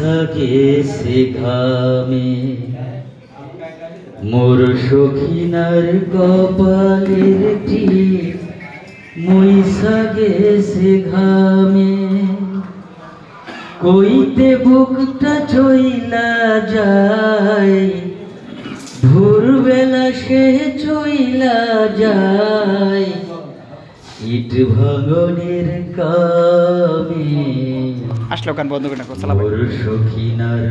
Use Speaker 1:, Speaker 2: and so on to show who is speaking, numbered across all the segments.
Speaker 1: মইসা গেছে ঘামে মোর সখিনার কপালের টিপ মইসা গেছে ঘামে কইতে বুকটা চইলা যায় ভোরবেলা সে চইলা যায় ইট ভাঙনের কামে
Speaker 2: আসলো গান বন্ধ করে
Speaker 1: মোর সখিনার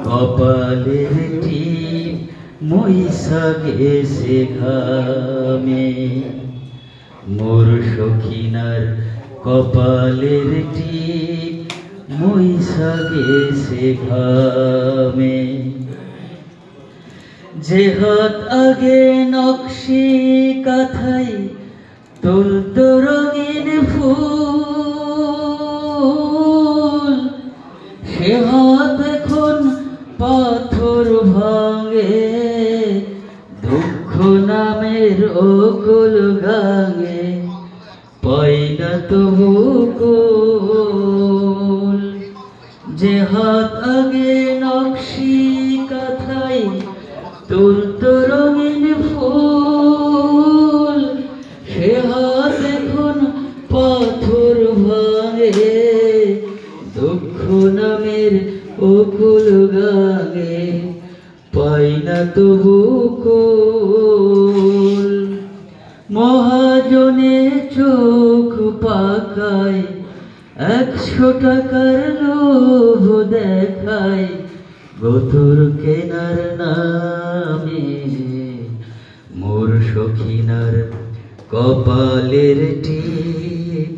Speaker 1: কপালের টিপ মইসা গেছে ঘামে মোর সখিনার কপালের টিপ মইসা গেছে ঘামে যে হাত আগে নকশি কাথাই তুলতো রঙিন ফুল সে হাত এখন পাথর ভাঙে দুঃখ নামের অকুল গাঙে পাই না তবু কুল যে হাত আগে নকশি কাথাই তুলতো রঙিন ফুল সে হাত এখন পাথর ভাঙে দুঃখ নামের অকুল গাঙে পাই না তবু কুল মহাজনে চোখ পাকায় 100 টাকার লোভ দেখায় গতর কেনার নামে মোর সখিনার কপালের টিপ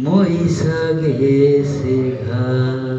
Speaker 1: মইসা গেছে ঘামে।